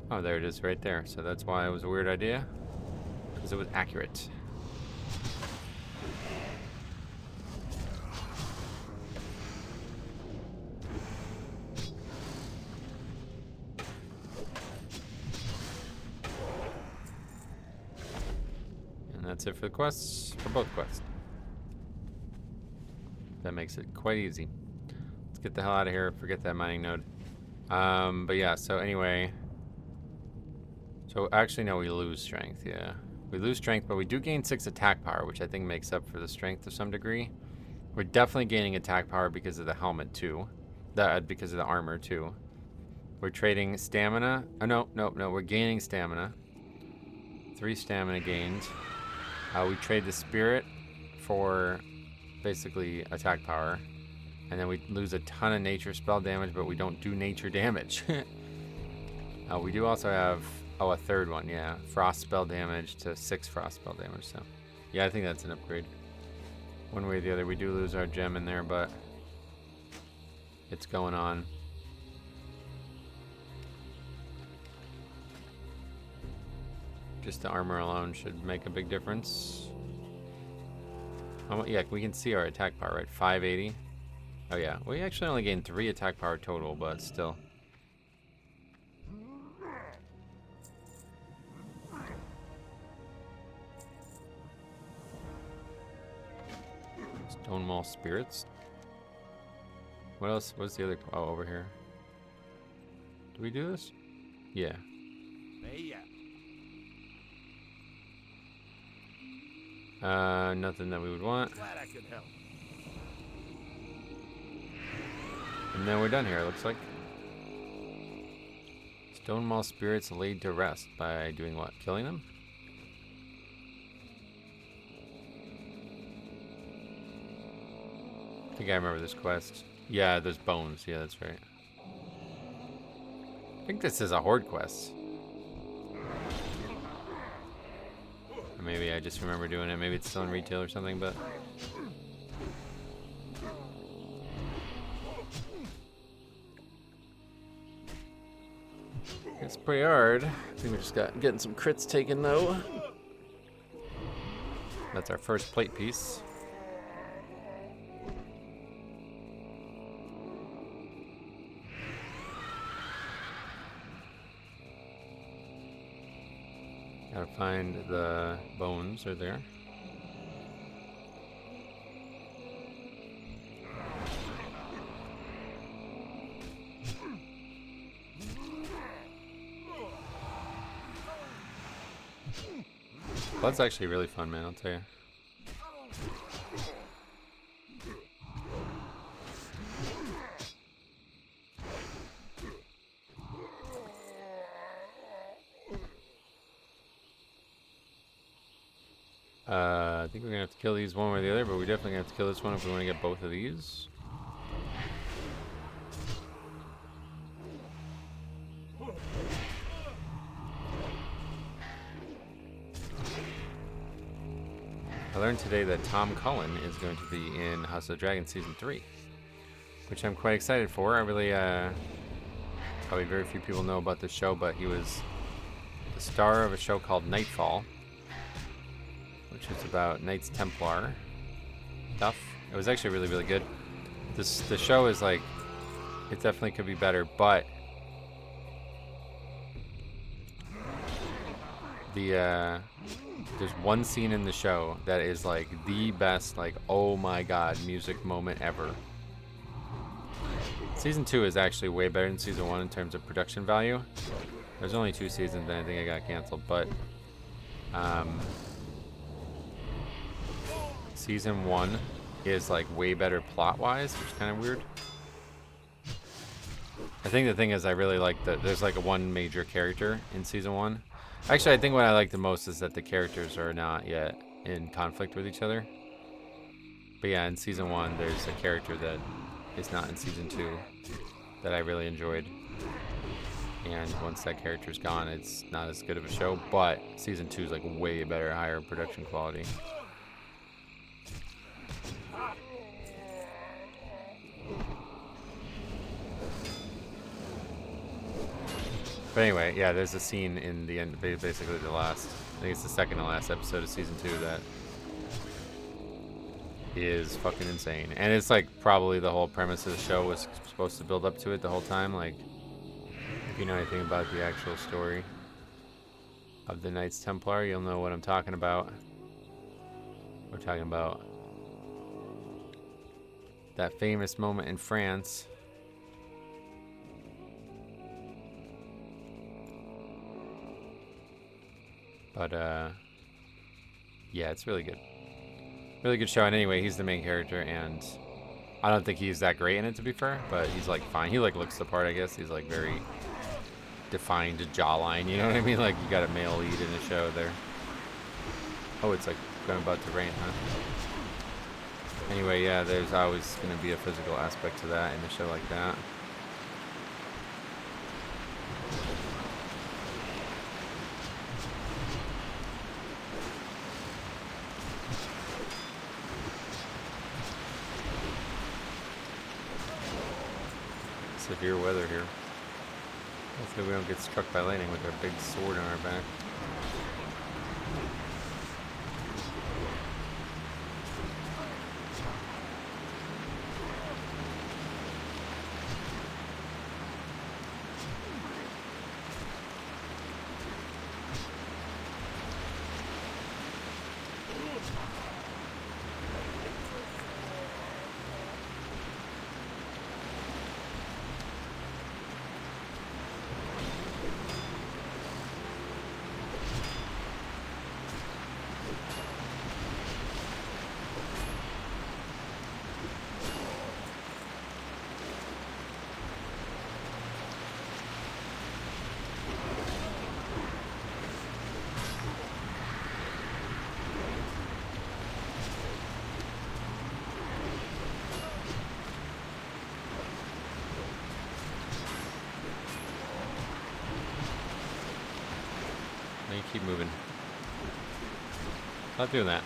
A: Oh, there it is right there. So that's why it was a weird idea. Because it was accurate. And that's it for the quests, for both quests. That makes it quite easy. Let's get the hell out of here. Forget that mining node. But yeah, so anyway. So actually, no, we lose strength, yeah. We lose strength, but we do gain 6 attack power, which I think makes up for the strength to some degree. We're definitely gaining attack power because of the helmet, too. Because of the armor, too. We're trading stamina. Oh, no, we're gaining stamina. 3 stamina gains. We trade the spirit for basically attack power. And then we lose a ton of nature spell damage, but we don't do nature damage. We do also have... Oh, a third one, yeah. Frost spell damage to 6 frost spell damage, so... Yeah, I think that's an upgrade. One way or the other, we do lose our gem in there, but... It's going on. Just the armor alone should make a big difference. Yeah, we can see our attack power, right? 580. Oh yeah, we actually only gained 3 attack power total, but still. Stonewall Spirits. What else? What's the other? Oh, over here. Do we do this? Yeah. Nothing that we would want.
B: Glad I could help.
A: And then we're done here, it looks like. Stonewall Spirits laid to rest by doing what? Killing them? I think I remember this quest. Yeah, there's bones. Yeah, that's right. I think this is a horde quest. Or maybe I just remember doing it. Maybe it's still in retail or something, but... It's pretty hard. I think we just got getting some crits taken though. That's our first plate piece. Gotta find the bones are there. Blood's actually really fun, man, I'll tell you. I think we're gonna have to kill these one way or the other, but we definitely have to kill this one if we want to get both of these. I learned today that Tom Cullen is going to be in House of the Dragon Season 3, which I'm quite excited for. I really, probably very few people know about this show, but he was the star of a show called Nightfall, which is about Knights Templar stuff. It was actually really, really good. The show is like, it definitely could be better, but there's one scene in the show that is like the best, like, oh my god, music moment ever. Season 2 is actually way better than Season 1 in terms of production value. There's only 2 seasons, and I think I got canceled, but Season 1 is like way better plot-wise, which is kind of weird. I think the thing is I really like that there's like one major character in Season 1. Actually, I think what I like the most is that the characters are not yet in conflict with each other. But yeah, in Season 1, there's a character that is not in Season 2 that I really enjoyed. And once that character's gone, it's not as good of a show. But Season 2 is like way better, higher production quality. But anyway, yeah, there's a scene in the end, basically the last, I think it's the second to last episode of Season 2 that is fucking insane. And it's like probably the whole premise of the show was supposed to build up to it the whole time. Like, if you know anything about the actual story of the Knights Templar, you'll know what I'm talking about. We're talking about that famous moment in France. But, yeah, it's really good. Really good show. And anyway, he's the main character, and I don't think he's that great in it, to be fair, but he's, like, fine. He, like, looks the part, I guess. He's, like, very defined jawline, you know what I mean? Like, you got a male lead in the show there. Oh, it's, like, about to rain, huh? Anyway, yeah, there's always going to be a physical aspect to that in a show like that. Severe weather here. Hopefully we don't get struck by lightning with our big sword on our back. You keep moving. Stop doing that.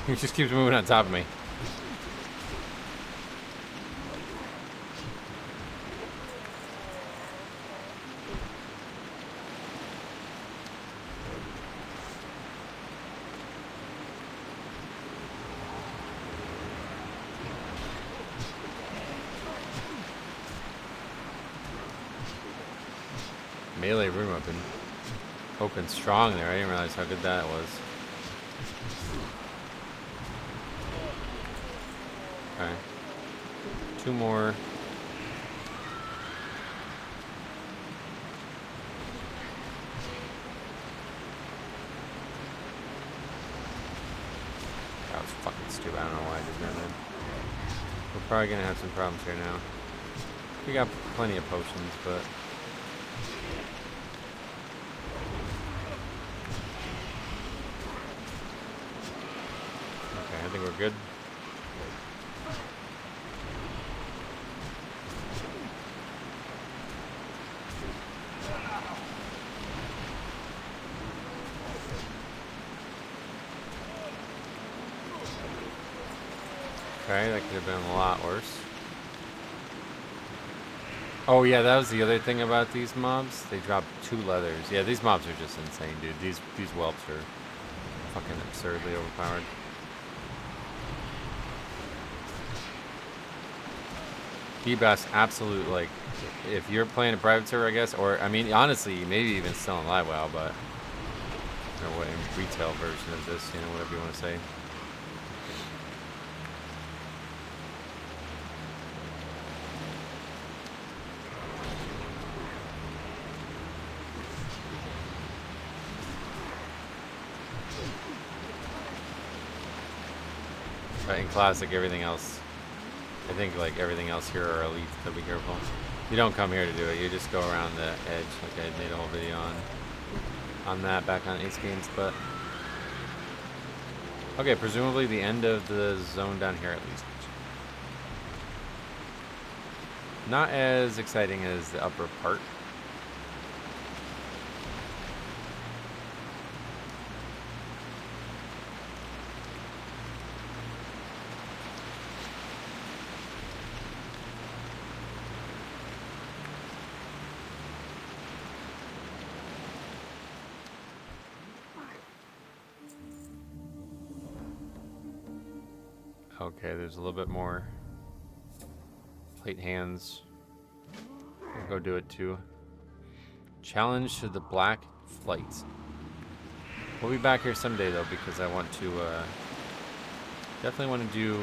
A: He just keeps moving on top of me. Melee room open strong there. I didn't realize how good that was. Okay. 2 more. That was fucking stupid. I don't know why I did that, man. We're probably gonna have some problems here now. We got plenty of potions, but I think we're good. Okay, that could have been a lot worse. Oh yeah, that was the other thing about these mobs. They drop 2 leathers. Yeah, these mobs are just insane, dude. These whelps are fucking absurdly overpowered. D-Bass, absolute, like, if you're playing a private server, I guess, or, I mean, honestly, maybe even still in live WoW, but, or what, in retail version of this, you know, whatever you want to say. But in Classic, everything else, I think like everything else here are elites, so be careful. You don't come here to do it, you just go around the edge, like I made a whole video on that back on Ace Games, but... Okay, presumably the end of the zone down here at least. Not as exciting as the upper part. Okay, there's a little bit more. Plate hands. We'll go do it too. Challenge to the Black Flight. We'll be back here someday though, because I want to definitely want to do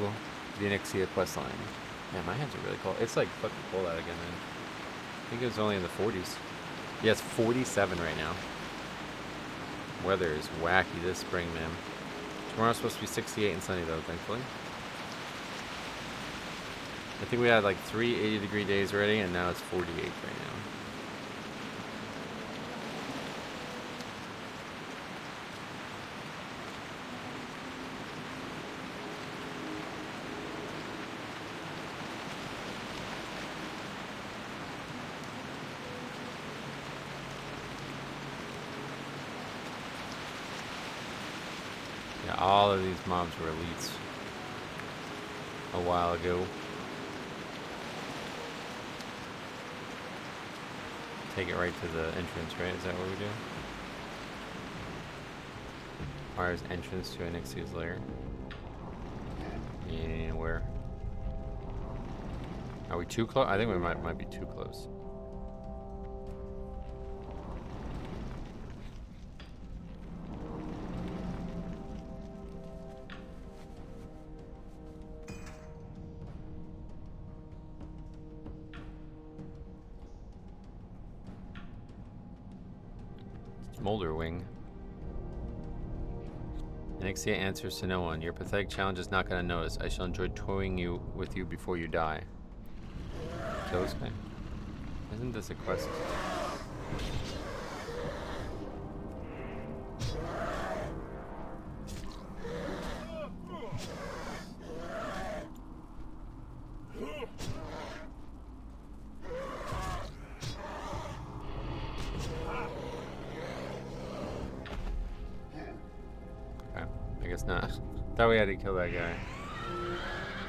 A: the Onyxia questline. Man, my hands are really cold. It's like fucking cold out again, man. I think it was only in the 40s. Yeah, it's 47 right now. Weather is wacky this spring, man. Tomorrow's supposed to be 68 and sunny though, thankfully. I think we had like 3 80-degree days already, and now it's 48 right now. Yeah, all of these mobs were elites a while ago. Take it right to the entrance, right? Is that what we do? Requires entrance to Onyxia's lair. Yeah, where? Are we too close? I think we might be too close. Molder Wing. Onyxia answers to no one. Your pathetic challenge is not going to notice. I shall enjoy toying with you before you die. Those guy. Isn't this a quest? Thought we had to kill that guy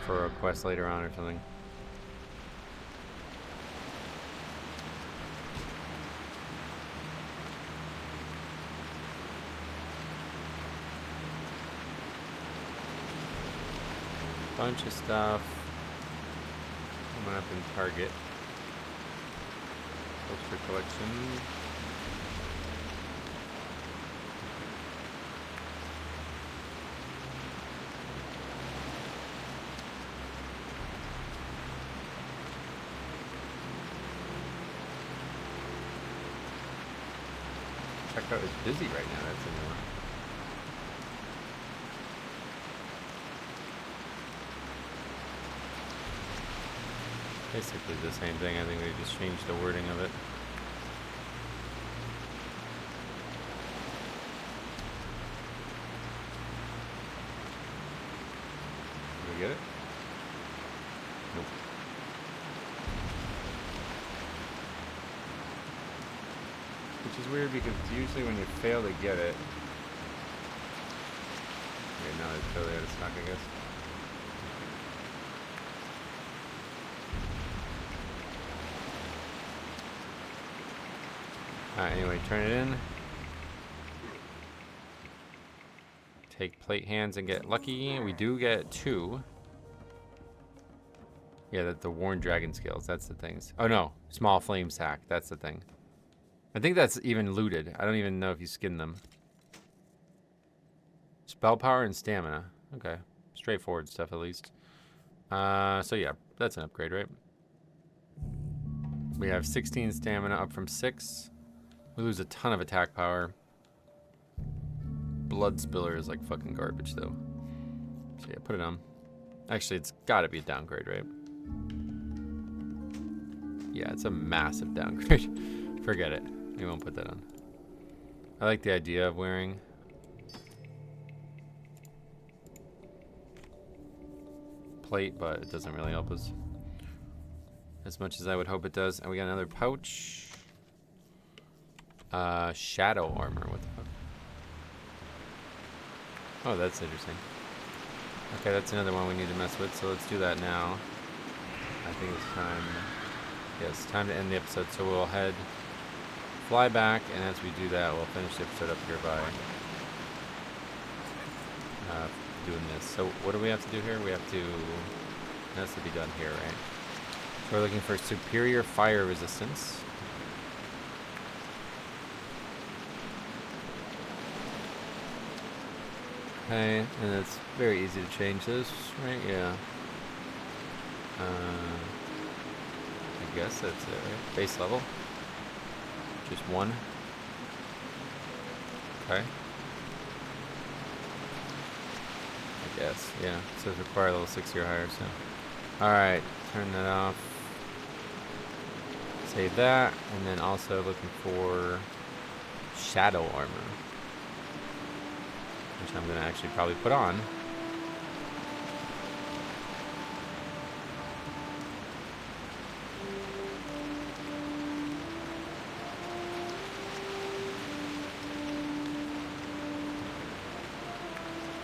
A: for a quest later on or something. Bunch of stuff. Coming up in Target. Books for collection. Checkout is busy right now. That's a new one. Basically the same thing. I think they just changed the wording of it. Did we get it? Nope. Which is weird because usually when you fail to get it. Okay, now it's totally out of stock, I guess. Alright, anyway, turn it in. Take plate hands and get lucky. We do get 2. Yeah, the worn dragon scales. That's the things. Oh no, small flame sack. That's the thing. I think that's even looted. I don't even know if you skin them. Spell power and stamina. Okay, straightforward stuff at least. So yeah, that's an upgrade, right? We have 16 stamina up from 6. We lose a ton of attack power. Blood spiller is like fucking garbage though. So yeah, put it on. Actually, it's gotta be a downgrade, right? Yeah, it's a massive downgrade. Forget it. We won't put that on. I like the idea of wearing plate, but it doesn't really help us as much as I would hope it does. And we got another pouch. Shadow armor. What the fuck? Oh, that's interesting. Okay, that's another one we need to mess with, so let's do that now. I think it's time. Yes, time to end the episode, so we'll fly back, and as we do that, we'll finish the episode up here by doing this. So what do we have to do here? We have to, it has to be done here, right? So we're looking for superior fire resistance. Okay, and it's very easy to change this, right? Yeah. I guess that's it, right? Base level. Just 1. Okay. I guess, yeah. It says require level 60 or higher, so. Alright, turn that off. Save that, and then also looking for shadow armor, which I'm going to actually probably put on.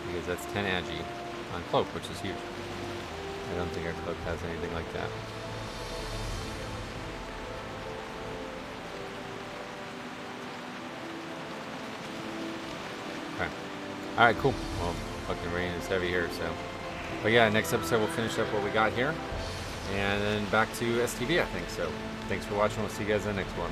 A: Because that's 10 agi on cloak, which is huge. I don't think our cloak has anything like that. Okay. Alright, cool. Well, fucking rain is heavy here, so. But yeah, next episode we'll finish up what we got here. And then back to STV, I think. So, thanks for watching. We'll see you guys in the next one.